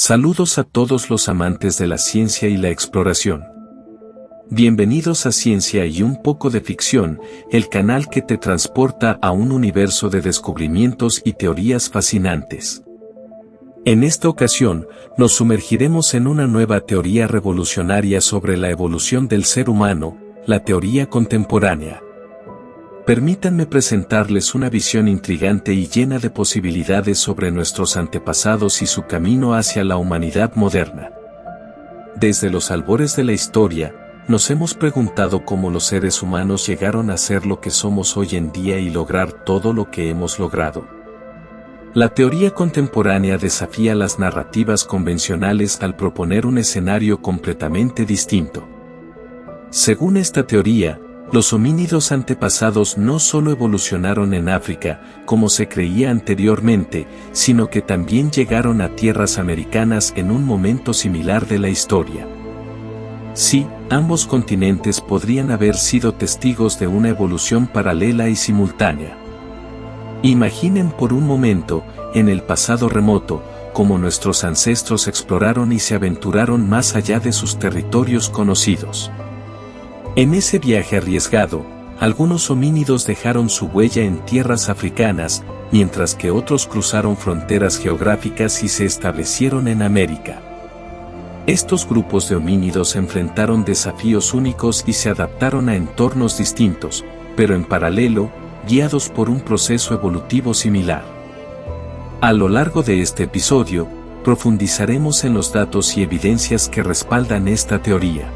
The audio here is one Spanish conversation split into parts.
Saludos a todos los amantes de la ciencia y la exploración. Bienvenidos a Ciencia y un poco de ficción, el canal que te transporta a un universo de descubrimientos y teorías fascinantes. En esta ocasión, nos sumergiremos en una nueva teoría revolucionaria sobre la evolución del ser humano, la teoría contemporánea. Permítanme presentarles una visión intrigante y llena de posibilidades sobre nuestros antepasados y su camino hacia la humanidad moderna. Desde los albores de la historia, nos hemos preguntado cómo los seres humanos llegaron a ser lo que somos hoy en día y lograr todo lo que hemos logrado. La teoría contemporánea desafía las narrativas convencionales al proponer un escenario completamente distinto. Según esta teoría, los homínidos antepasados no solo evolucionaron en África, como se creía anteriormente, sino que también llegaron a tierras americanas en un momento similar de la historia. Sí, ambos continentes podrían haber sido testigos de una evolución paralela y simultánea. Imaginen por un momento, en el pasado remoto, cómo nuestros ancestros exploraron y se aventuraron más allá de sus territorios conocidos. En ese viaje arriesgado, algunos homínidos dejaron su huella en tierras africanas, mientras que otros cruzaron fronteras geográficas y se establecieron en América. Estos grupos de homínidos enfrentaron desafíos únicos y se adaptaron a entornos distintos, pero en paralelo, guiados por un proceso evolutivo similar. A lo largo de este episodio, profundizaremos en los datos y evidencias que respaldan esta teoría.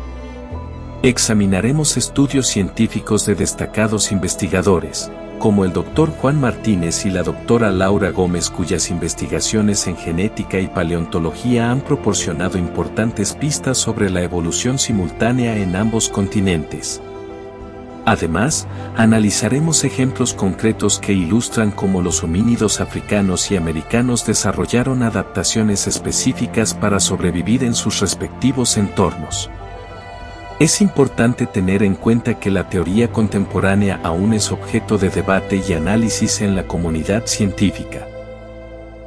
Examinaremos estudios científicos de destacados investigadores, como el Dr. Juan Martínez y la Dra. Laura Gómez, cuyas investigaciones en genética y paleontología han proporcionado importantes pistas sobre la evolución simultánea en ambos continentes. Además, analizaremos ejemplos concretos que ilustran cómo los homínidos africanos y americanos desarrollaron adaptaciones específicas para sobrevivir en sus respectivos entornos. Es importante tener en cuenta que la teoría contemporánea aún es objeto de debate y análisis en la comunidad científica.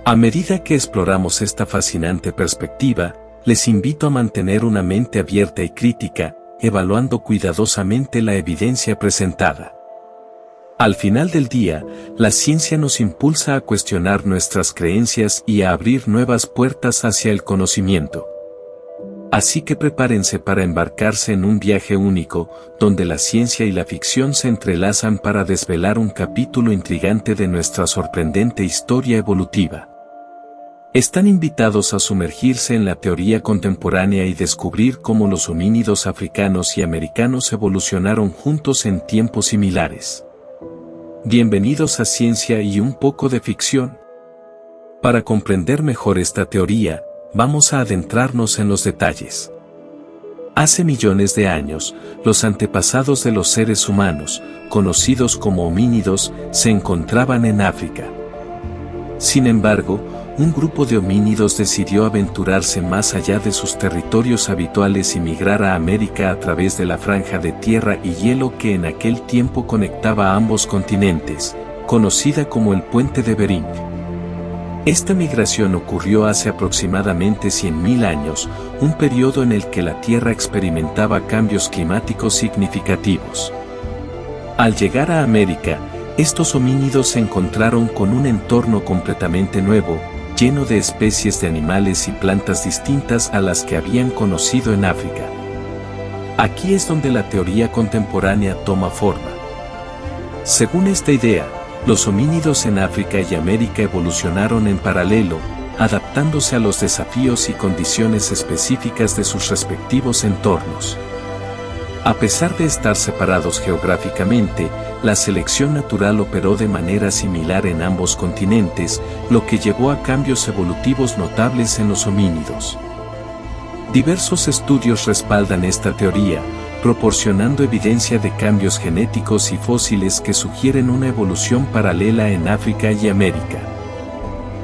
A medida que exploramos esta fascinante perspectiva, les invito a mantener una mente abierta y crítica, evaluando cuidadosamente la evidencia presentada. Al final del día, la ciencia nos impulsa a cuestionar nuestras creencias y a abrir nuevas puertas hacia el conocimiento. Así que prepárense para embarcarse en un viaje único, donde la ciencia y la ficción se entrelazan para desvelar un capítulo intrigante de nuestra sorprendente historia evolutiva. Están invitados a sumergirse en la teoría contemporánea y descubrir cómo los homínidos africanos y americanos evolucionaron juntos en tiempos similares. Bienvenidos a Ciencia y un poco de ficción. Para comprender mejor esta teoría, vamos a adentrarnos en los detalles. Hace millones de años, los antepasados de los seres humanos, conocidos como homínidos, se encontraban en África. Sin embargo, un grupo de homínidos decidió aventurarse más allá de sus territorios habituales y migrar a América a través de la franja de tierra y hielo que en aquel tiempo conectaba a ambos continentes, conocida como el Puente de Bering. Esta migración ocurrió hace aproximadamente 100.000 años, un periodo en el que la Tierra experimentaba cambios climáticos significativos. Al llegar a América, estos homínidos se encontraron con un entorno completamente nuevo, lleno de especies de animales y plantas distintas a las que habían conocido en África. Aquí es donde la teoría contemporánea toma forma. Según esta idea, los homínidos en África y América evolucionaron en paralelo, adaptándose a los desafíos y condiciones específicas de sus respectivos entornos. A pesar de estar separados geográficamente, la selección natural operó de manera similar en ambos continentes, lo que llevó a cambios evolutivos notables en los homínidos. Diversos estudios respaldan esta teoría, proporcionando evidencia de cambios genéticos y fósiles que sugieren una evolución paralela en África y América.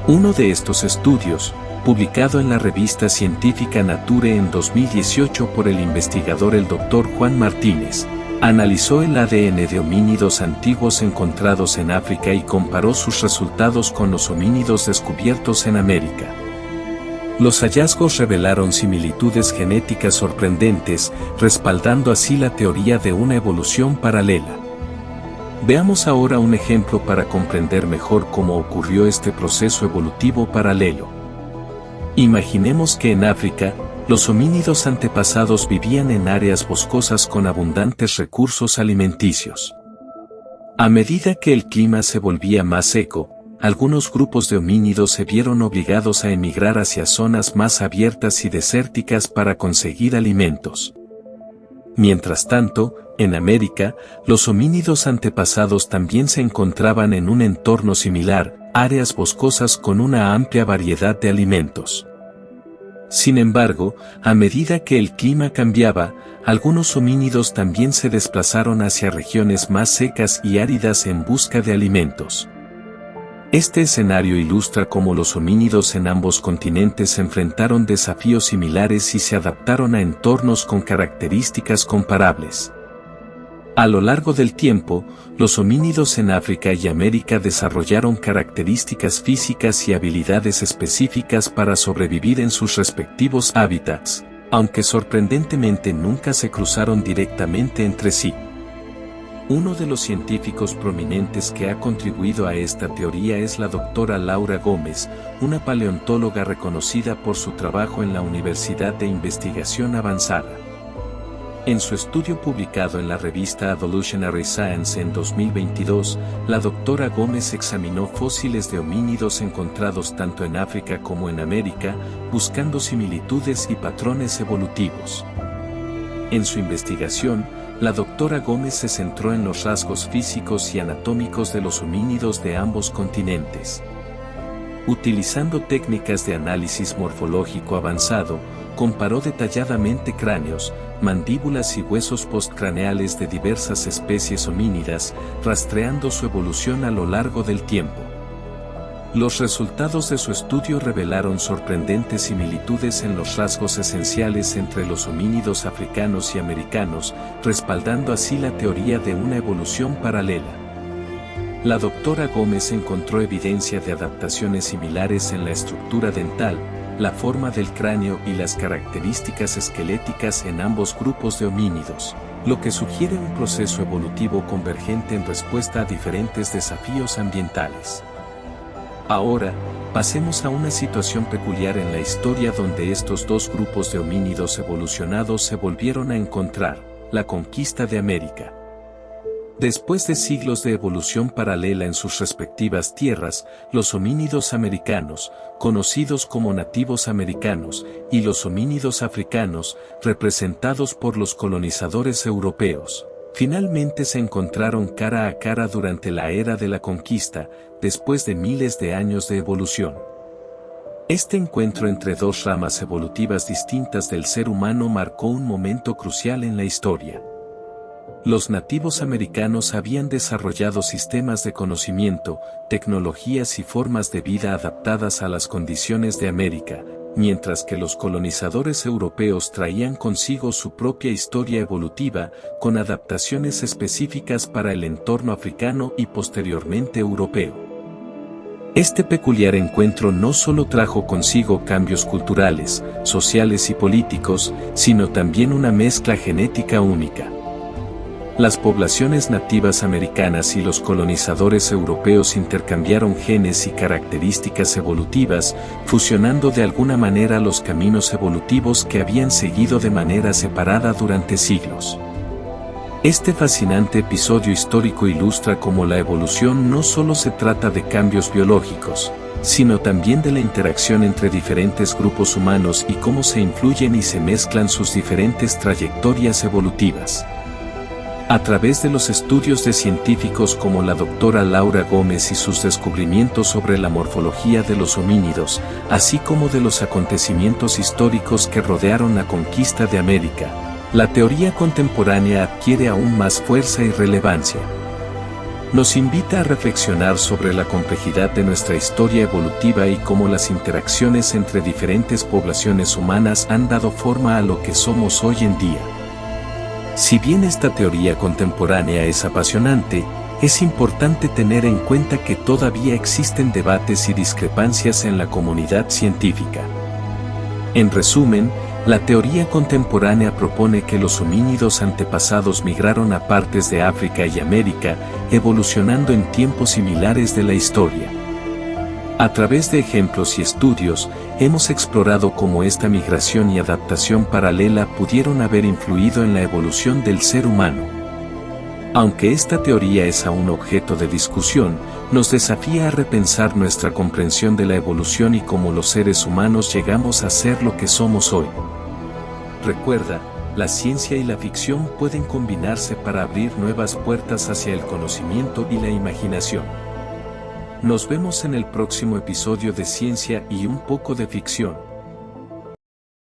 Uno de estos estudios, publicado en la revista científica Nature en 2018 por el investigador el Dr. Juan Martínez, analizó el ADN de homínidos antiguos encontrados en África y comparó sus resultados con los homínidos descubiertos en América. Los hallazgos revelaron similitudes genéticas sorprendentes, respaldando así la teoría de una evolución paralela. Veamos ahora un ejemplo para comprender mejor cómo ocurrió este proceso evolutivo paralelo. Imaginemos que en África, los homínidos antepasados vivían en áreas boscosas con abundantes recursos alimenticios. A medida que el clima se volvía más seco, algunos grupos de homínidos se vieron obligados a emigrar hacia zonas más abiertas y desérticas para conseguir alimentos. Mientras tanto, en América, los homínidos antepasados también se encontraban en un entorno similar, áreas boscosas con una amplia variedad de alimentos. Sin embargo, a medida que el clima cambiaba, algunos homínidos también se desplazaron hacia regiones más secas y áridas en busca de alimentos. Este escenario ilustra cómo los homínidos en ambos continentes se enfrentaron desafíos similares y se adaptaron a entornos con características comparables. A lo largo del tiempo, los homínidos en África y América desarrollaron características físicas y habilidades específicas para sobrevivir en sus respectivos hábitats, aunque sorprendentemente nunca se cruzaron directamente entre sí. Uno de los científicos prominentes que ha contribuido a esta teoría es la doctora Laura Gómez, una paleontóloga reconocida por su trabajo en la Universidad de Investigación Avanzada. En su estudio publicado en la revista Evolutionary Science en 2022, la doctora Gómez examinó fósiles de homínidos encontrados tanto en África como en América, buscando similitudes y patrones evolutivos. En su investigación, la doctora Gómez se centró en los rasgos físicos y anatómicos de los homínidos de ambos continentes. Utilizando técnicas de análisis morfológico avanzado, comparó detalladamente cráneos, mandíbulas y huesos postcraneales de diversas especies homínidas, rastreando su evolución a lo largo del tiempo. Los resultados de su estudio revelaron sorprendentes similitudes en los rasgos esenciales entre los homínidos africanos y americanos, respaldando así la teoría de una evolución paralela. La doctora Gómez encontró evidencia de adaptaciones similares en la estructura dental, la forma del cráneo y las características esqueléticas en ambos grupos de homínidos, lo que sugiere un proceso evolutivo convergente en respuesta a diferentes desafíos ambientales. Ahora, pasemos a una situación peculiar en la historia donde estos dos grupos de homínidos evolucionados se volvieron a encontrar, la conquista de América. Después de siglos de evolución paralela en sus respectivas tierras, los homínidos americanos, conocidos como nativos americanos, y los homínidos africanos, representados por los colonizadores europeos, finalmente se encontraron cara a cara durante la era de la conquista, después de miles de años de evolución. Este encuentro entre dos ramas evolutivas distintas del ser humano marcó un momento crucial en la historia. Los nativos americanos habían desarrollado sistemas de conocimiento, tecnologías y formas de vida adaptadas a las condiciones de América, mientras que los colonizadores europeos traían consigo su propia historia evolutiva, con adaptaciones específicas para el entorno africano y posteriormente europeo. Este peculiar encuentro no solo trajo consigo cambios culturales, sociales y políticos, sino también una mezcla genética única. Las poblaciones nativas americanas y los colonizadores europeos intercambiaron genes y características evolutivas, fusionando de alguna manera los caminos evolutivos que habían seguido de manera separada durante siglos. Este fascinante episodio histórico ilustra cómo la evolución no solo se trata de cambios biológicos, sino también de la interacción entre diferentes grupos humanos y cómo se influyen y se mezclan sus diferentes trayectorias evolutivas. A través de los estudios de científicos como la doctora Laura Gómez y sus descubrimientos sobre la morfología de los homínidos, así como de los acontecimientos históricos que rodearon la conquista de América, la teoría contemporánea adquiere aún más fuerza y relevancia. Nos invita a reflexionar sobre la complejidad de nuestra historia evolutiva y cómo las interacciones entre diferentes poblaciones humanas han dado forma a lo que somos hoy en día. Si bien esta teoría contemporánea es apasionante, es importante tener en cuenta que todavía existen debates y discrepancias en la comunidad científica. En resumen, la teoría contemporánea propone que los homínidos antepasados migraron a partes de África y América, evolucionando en tiempos similares de la historia. A través de ejemplos y estudios, hemos explorado cómo esta migración y adaptación paralela pudieron haber influido en la evolución del ser humano. Aunque esta teoría es aún objeto de discusión, nos desafía a repensar nuestra comprensión de la evolución y cómo los seres humanos llegamos a ser lo que somos hoy. Recuerda, la ciencia y la ficción pueden combinarse para abrir nuevas puertas hacia el conocimiento y la imaginación. Nos vemos en el próximo episodio de Ciencia y un poco de ficción.